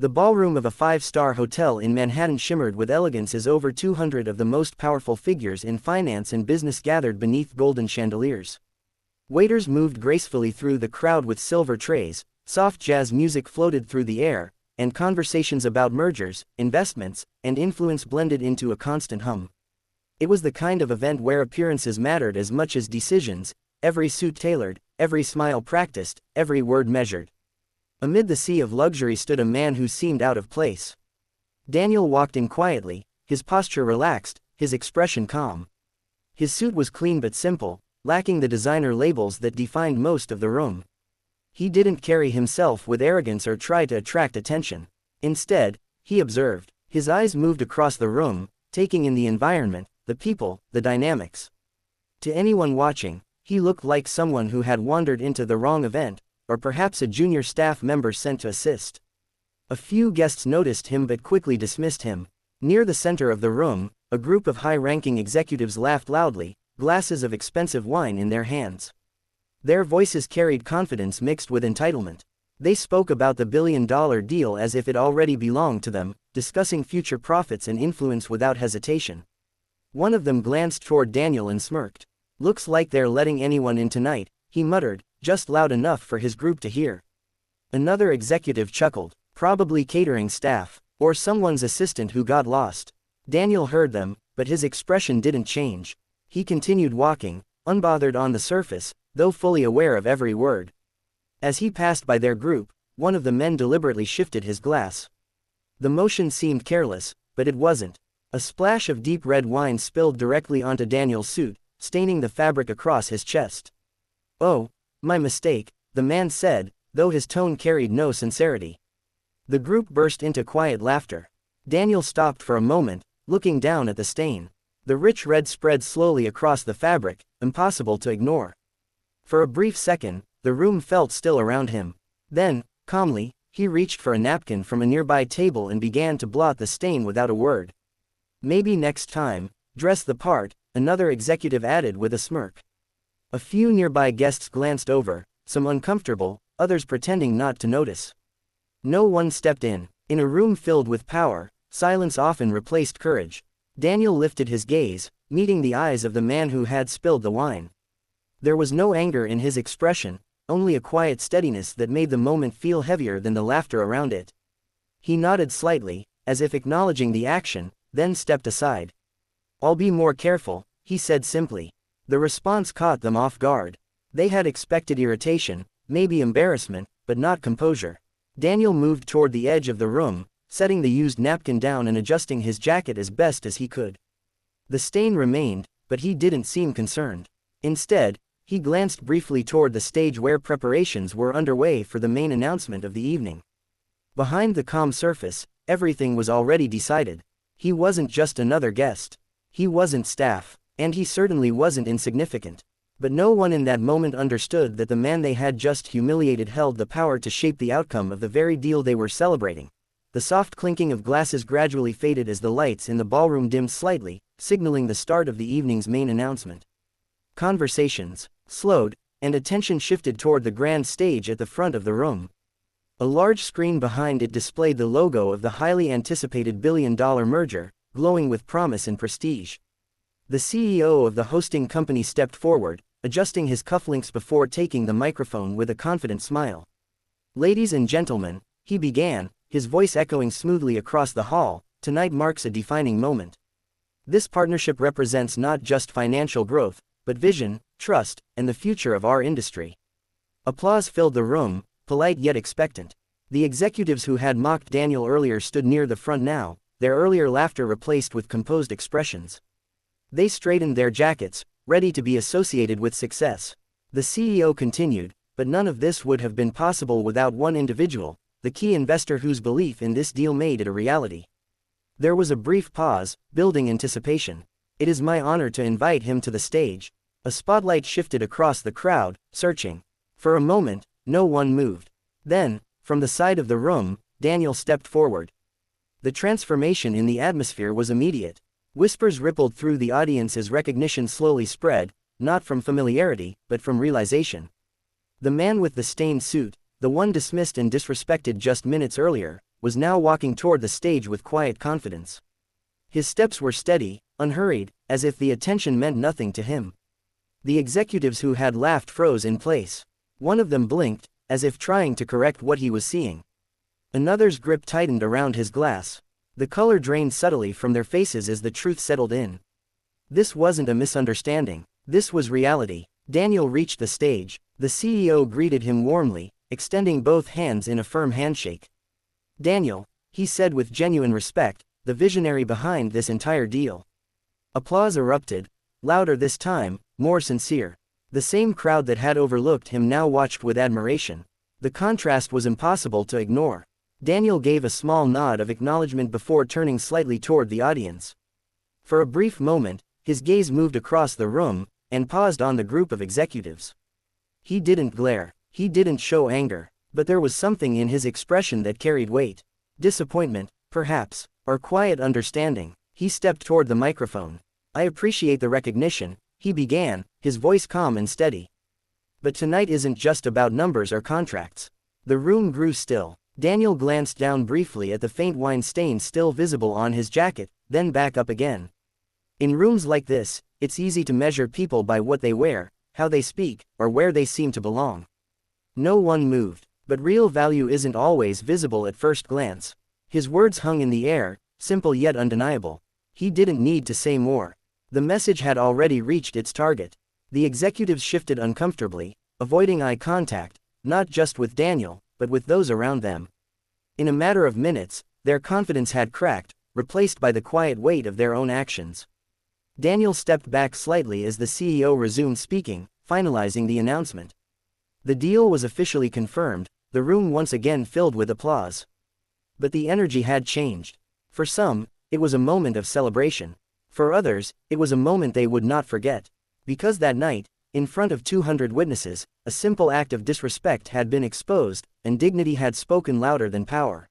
The ballroom of a five-star hotel in Manhattan shimmered with elegance as over 200 of the most powerful figures in finance and business gathered beneath golden chandeliers. Waiters moved gracefully through the crowd with silver trays, soft jazz music floated through the air, and conversations about mergers, investments, and influence blended into a constant hum. It was the kind of event where appearances mattered as much as decisions, every suit tailored, every smile practiced, every word measured. Amid the sea of luxury stood a man who seemed out of place. Daniel walked in quietly, his posture relaxed, his expression calm. His suit was clean but simple, lacking the designer labels that defined most of the room. He didn't carry himself with arrogance or try to attract attention. Instead, he observed. His eyes moved across the room, taking in the environment, the people, the dynamics. To anyone watching, he looked like someone who had wandered into the wrong event, or perhaps a junior staff member sent to assist. A few guests noticed him but quickly dismissed him. Near the center of the room, a group of high-ranking executives laughed loudly, glasses of expensive wine in their hands. Their voices carried confidence mixed with entitlement. They spoke about the billion-dollar deal as if it already belonged to them, discussing future profits and influence without hesitation. One of them glanced toward Daniel and smirked. "Looks like they're letting anyone in tonight," he muttered, just loud enough for his group to hear. Another executive chuckled. "Probably catering staff, or someone's assistant who got lost." Daniel heard them, but his expression didn't change. He continued walking, unbothered on the surface, though fully aware of every word. As he passed by their group, one of the men deliberately shifted his glass. The motion seemed careless, but it wasn't. A splash of deep red wine spilled directly onto Daniel's suit, staining the fabric across his chest. "Oh, my mistake," the man said, though his tone carried no sincerity. The group burst into quiet laughter. Daniel stopped for a moment, looking down at the stain. The rich red spread slowly across the fabric, impossible to ignore. For a brief second, the room felt still around him. Then, calmly, he reached for a napkin from a nearby table and began to blot the stain without a word. "Maybe next time, dress the part," another executive added with a smirk. A few nearby guests glanced over, some uncomfortable, others pretending not to notice. No one stepped in. In a room filled with power, silence often replaced courage. Daniel lifted his gaze, meeting the eyes of the man who had spilled the wine. There was no anger in his expression, only a quiet steadiness that made the moment feel heavier than the laughter around it. He nodded slightly, as if acknowledging the action, then stepped aside. "I'll be more careful," he said simply. The response caught them off guard. They had expected irritation, maybe embarrassment, but not composure. Daniel moved toward the edge of the room, setting the used napkin down and adjusting his jacket as best as he could. The stain remained, but he didn't seem concerned. Instead, he glanced briefly toward the stage where preparations were underway for the main announcement of the evening. Behind the calm surface, everything was already decided. He wasn't just another guest. He wasn't staff, and he certainly wasn't insignificant. But no one in that moment understood that the man they had just humiliated held the power to shape the outcome of the very deal they were celebrating. The soft clinking of glasses gradually faded as the lights in the ballroom dimmed slightly, signaling the start of the evening's main announcement. Conversations slowed, and attention shifted toward the grand stage at the front of the room. A large screen behind it displayed the logo of the highly anticipated billion-dollar merger, glowing with promise and prestige. The CEO of the hosting company stepped forward, adjusting his cufflinks before taking the microphone with a confident smile. "Ladies and gentlemen," he began, his voice echoing smoothly across the hall, "tonight marks a defining moment. This partnership represents not just financial growth, but vision, trust, and the future of our industry." Applause filled the room, polite yet expectant. The executives who had mocked Daniel earlier stood near the front now, their earlier laughter replaced with composed expressions. They straightened their jackets, ready to be associated with success. The CEO continued, "But none of this would have been possible without one individual, the key investor whose belief in this deal made it a reality." There was a brief pause, building anticipation. "It is my honor to invite him to the stage." A spotlight shifted across the crowd, searching. For a moment, no one moved. Then, from the side of the room, Daniel stepped forward. The transformation in the atmosphere was immediate. Whispers rippled through the audience as recognition slowly spread, not from familiarity, but from realization. The man with the stained suit, the one dismissed and disrespected just minutes earlier, was now walking toward the stage with quiet confidence. His steps were steady, unhurried, as if the attention meant nothing to him. The executives who had laughed froze in place. One of them blinked, as if trying to correct what he was seeing. Another's grip tightened around his glass. The color drained subtly from their faces as the truth settled in. This wasn't a misunderstanding. This was reality. Daniel reached the stage. The CEO greeted him warmly, extending both hands in a firm handshake. "Daniel," he said with genuine respect, "the visionary behind this entire deal." Applause erupted, louder this time, more sincere. The same crowd that had overlooked him now watched with admiration. The contrast was impossible to ignore. Daniel gave a small nod of acknowledgement before turning slightly toward the audience. For a brief moment, his gaze moved across the room, and paused on the group of executives. He didn't glare, he didn't show anger, but there was something in his expression that carried weight. Disappointment, perhaps, or quiet understanding. He stepped toward the microphone. "I appreciate the recognition," he began, his voice calm and steady. "But tonight isn't just about numbers or contracts." The room grew still. Daniel glanced down briefly at the faint wine stain still visible on his jacket, then back up again. In rooms like this, it's easy to measure people by what they wear, how they speak, or where they seem to belong. No one moved, but real value isn't always visible at first glance. His words hung in the air, simple yet undeniable. He didn't need to say more. The message had already reached its target. The executives shifted uncomfortably, avoiding eye contact, not just with Daniel, but with those around them. In a matter of minutes, their confidence had cracked, replaced by the quiet weight of their own actions. Daniel stepped back slightly as the CEO resumed speaking, finalizing the announcement. The deal was officially confirmed, the room once again filled with applause. But the energy had changed. For some, it was a moment of celebration. For others, it was a moment they would not forget. Because that night, in front of 200 witnesses, a simple act of disrespect had been exposed, and dignity had spoken louder than power.